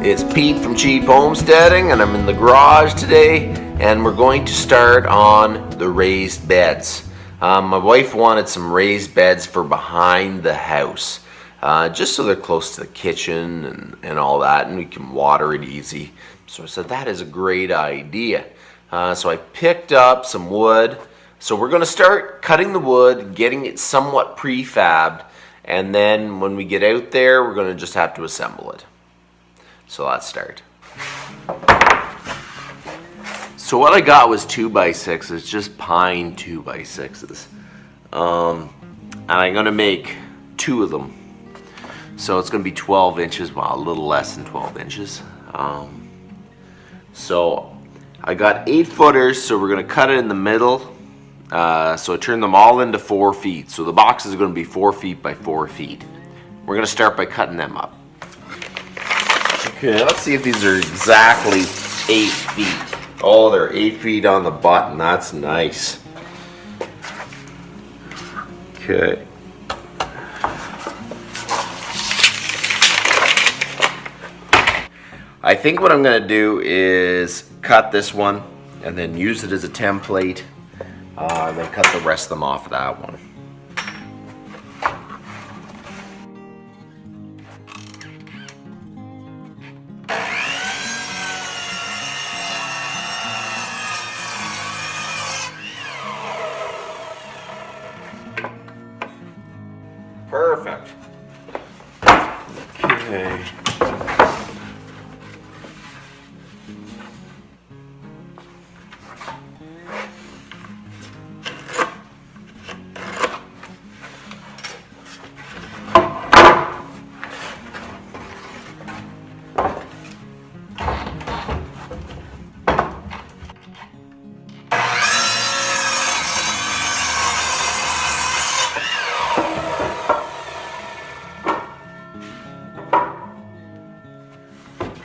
It's Pete from Cheap Homesteading, and I'm in the garage today, and we're going to start on the raised beds. My wife wanted some raised beds for behind the house, just so they're close to the kitchen and all that, and we can water it easy. So I said that is a great idea. So I picked up some wood. So we're going to start cutting the wood, getting it somewhat prefabbed, and then when we get out there, we're going to just have to assemble it. So let's start. So what I got was 2x6s, just pine 2x6s. And I'm gonna make 2 of them. So it's gonna be 12 inches, well, a little less than 12 inches. So I got 8 footers, so we're gonna cut it in the middle. So I turned them all into 4 feet. So the boxes are gonna be 4 feet by 4 feet. We're gonna start by cutting them up. Okay, let's see if these are exactly 8 feet. Oh, they're 8 feet on the button. That's nice. Okay. I think what I'm going to do is cut this one and then use it as a template, and then cut the rest of them off of that one. Perfect. Okay.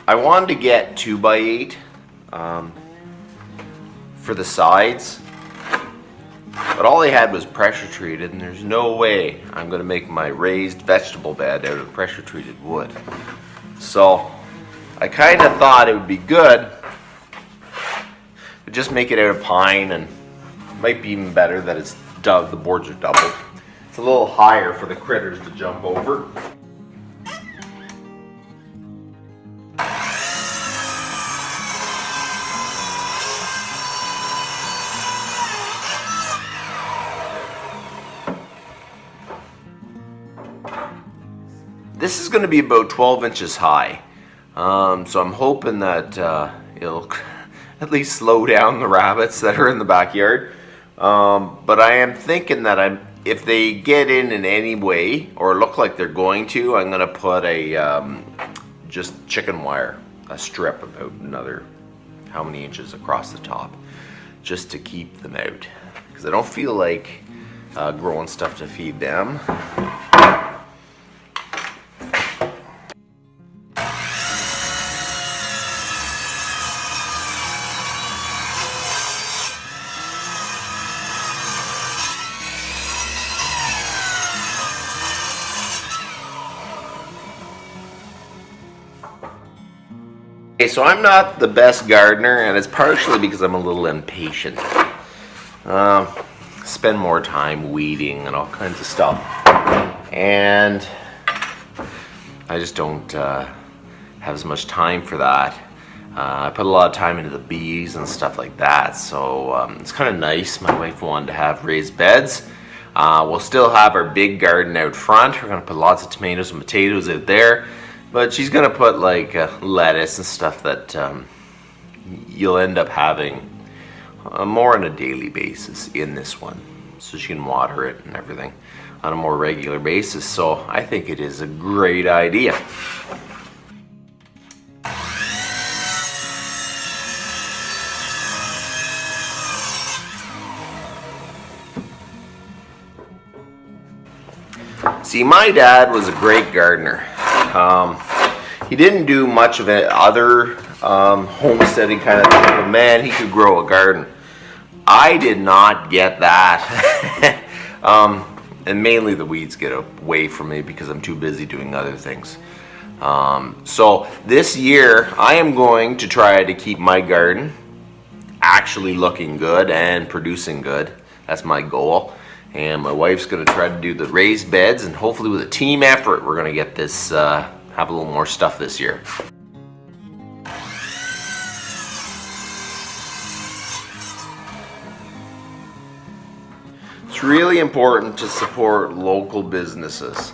I wanted to get 2x8 for the sides, but all they had was pressure treated, and there's no way I'm going to make my raised vegetable bed out of pressure treated wood. So I kind of thought it would be good to just make it out of pine, and it might be even better that it's the boards are doubled. It's a little higher for the critters to jump over. This is going to be about 12 inches high, so I'm hoping that it'll at least slow down the rabbits that are in the backyard. But I am thinking that if they get in any way or look like they're going to, I'm going to put a just chicken wire, a strip about another how many inches across the top, just to keep them out, because I don't feel like growing stuff to feed them. Okay, so I'm not the best gardener, and it's partially because I'm a little impatient. Spend more time weeding and all kinds of stuff, and I just don't have as much time for that. I put a lot of time into the bees and stuff like that, so it's kind of nice. My wife wanted to have raised beds. We'll still have our big garden out front. We're going to put lots of tomatoes and potatoes out there. But she's going to put like lettuce and stuff that you'll end up having more on a daily basis in this one. So she can water it and everything on a more regular basis. So I think it is a great idea. See, my dad was a great gardener. He didn't do much of it other homesteading kind of thing. But man, he could grow a garden. I did not get that. And mainly the weeds get away from me because I'm too busy doing other things. So this year I am going to try to keep my garden actually looking good and producing good. That's my goal. And my wife's going to try to do the raised beds, and hopefully with a team effort we're going to get this, have a little more stuff this year. It's really important to support local businesses.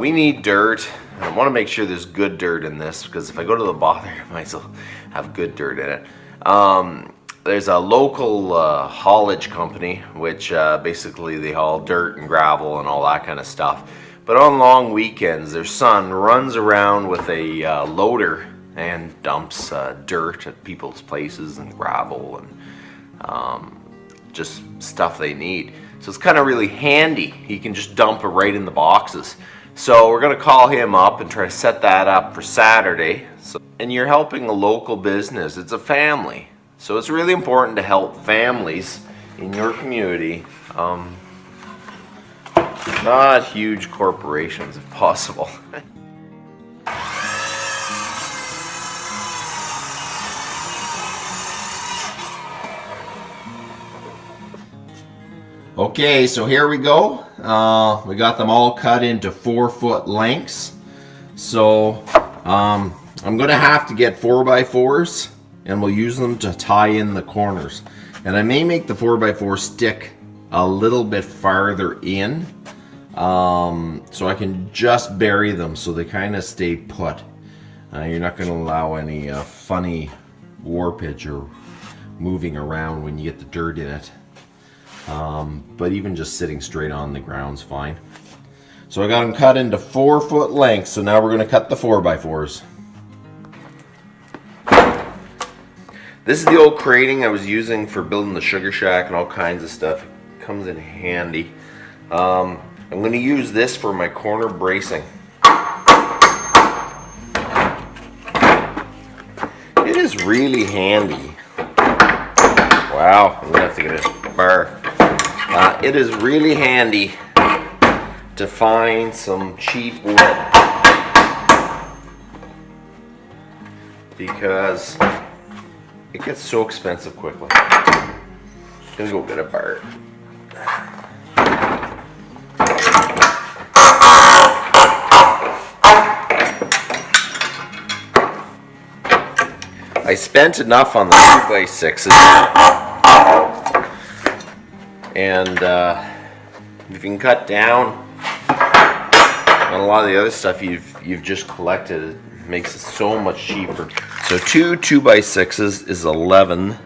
We need dirt. I want to make sure there's good dirt in this, because if I go to the bother, I might as well have good dirt in it. There's a local haulage company, which basically they haul dirt and gravel and all that kind of stuff. But on long weekends, their son runs around with a loader and dumps dirt at people's places and gravel and just stuff they need. So it's kind of really handy. He can just dump it right in the boxes. So we're going to call him up and try to set that up for Saturday. And you're helping a local business. It's a family. So it's really important to help families in your community. Not huge corporations if possible. Okay, so here we go. We got them all cut into 4-foot lengths. So I'm going to have to get 4x4s, and we'll use them to tie in the corners. And I may make the 4x4 stick a little bit farther in, so I can just bury them so they kind of stay put. You're not going to allow any funny warpage or moving around when you get the dirt in it. But even just sitting straight on the ground's fine. So I got them cut into 4-foot lengths, so now we're going to cut the 4x4s. This is the old crating I was using for building the sugar shack and all kinds of stuff. It comes in handy. I'm going to use this for my corner bracing. It is really handy. Wow, I'm going to have to get a bar. It is really handy to find some cheap wood, because it gets so expensive quickly. I'm gonna go get a bar. I spent enough on the 2x6s. And if you can cut down on a lot of the other stuff you've just collected, it makes it so much cheaper. So 2x6s is 11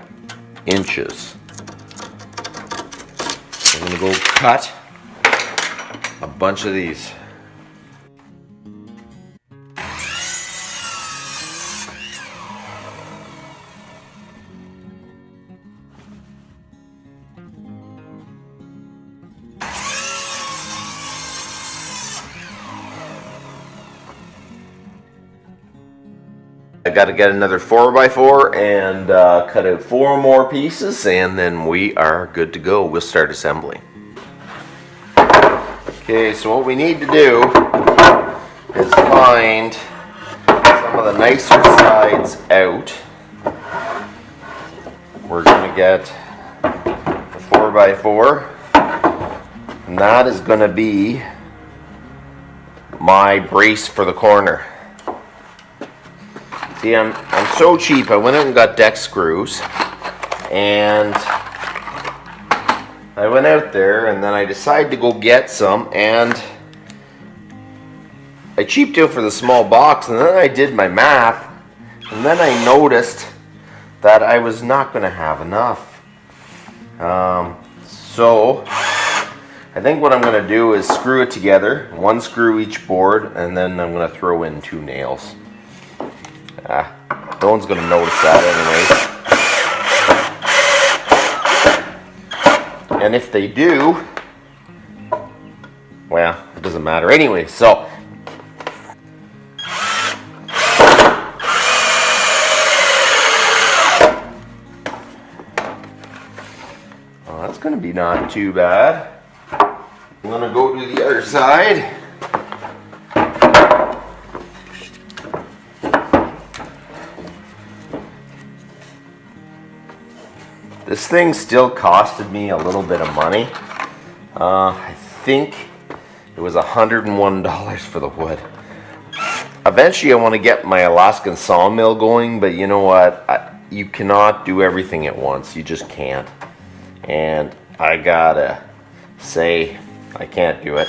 inches. I'm gonna go cut a bunch of these. I got to get another 4x4 and cut out 4 more pieces, and then we are good to go. We'll start assembling. Okay, so what we need to do is find some of the nicer sides out. We're going to get the 4x4, and that is going to be my brace for the corner. See, I'm so cheap. I went out and got deck screws, and I went out there and then I decided to go get some, and I cheaped out for the small box, and then I did my math, and then I noticed that I was not going to have enough. So I think what I'm going to do is screw it together, 1 screw each board, and then I'm going to throw in 2 nails. No one's going to notice that anyway. And if they do, well, it doesn't matter anyway. So gonna be not too bad. I'm gonna go to the other side. This thing still costed me a little bit of money. I think it was $101 for the wood. Eventually I want to get my Alaskan sawmill going, but you know what? You cannot do everything at once. You just can't. And I gotta say, I can't do it.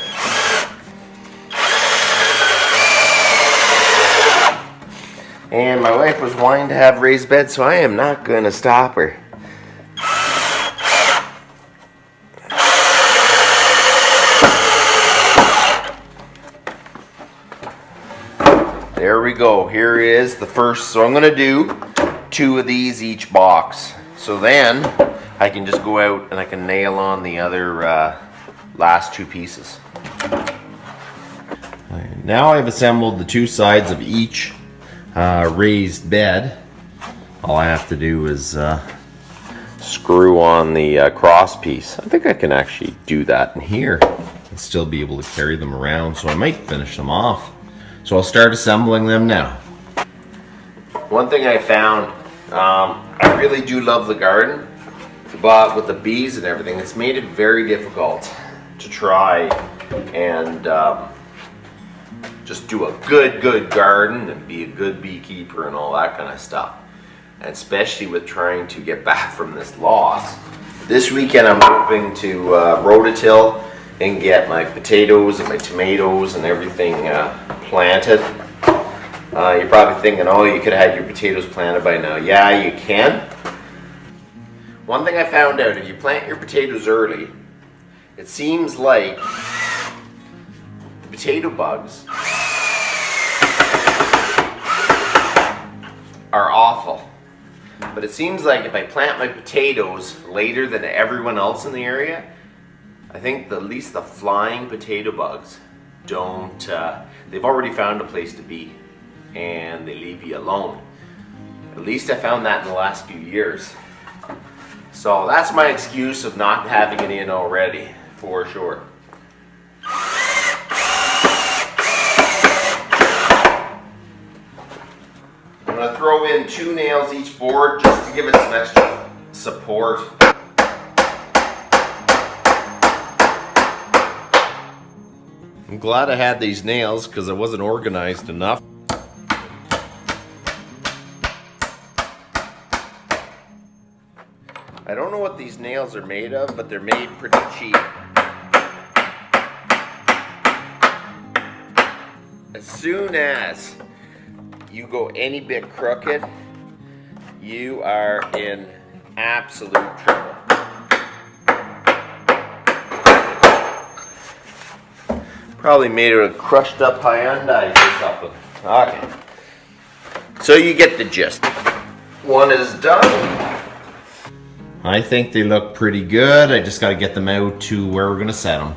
And my wife was wanting to have raised beds, so I am not gonna stop her. There we go. Here is the first. So I'm going to do 2 of these each box. So then I can just go out and I can nail on the other last 2 pieces. Now I've assembled the 2 sides of each raised bed. All I have to do is screw on the cross piece. I think I can actually do that in here and still be able to carry them around. So I might finish them off. So I'll start assembling them now. One thing I found, I really do love the garden, but with the bees and everything, it's made it very difficult to try and just do a good garden and be a good beekeeper and all that kind of stuff. And especially with trying to get back from this loss. This weekend I'm hoping to rototill and get my potatoes and my tomatoes and everything planted. You're probably thinking, oh, you could have had your potatoes planted by now. Yeah, you can. One thing I found out, if you plant your potatoes early, it seems like the potato bugs are awful. But it seems like if I plant my potatoes later than everyone else in the area, I think at least the flying potato bugs don't, they've already found a place to be and they leave you alone. At least I found that in the last few years. So that's my excuse of not having it in already, for sure. I'm going to throw in 2 nails each board just to give it some extra support. I'm glad I had these nails because I wasn't organized enough. I don't know what these nails are made of, but they're made pretty cheap. As soon as you go any bit crooked, you are in absolute trouble. Probably made it a crushed up Hyundai or something. Okay. So you get the gist. One is done. I think they look pretty good. I just got to get them out to where we're going to set them.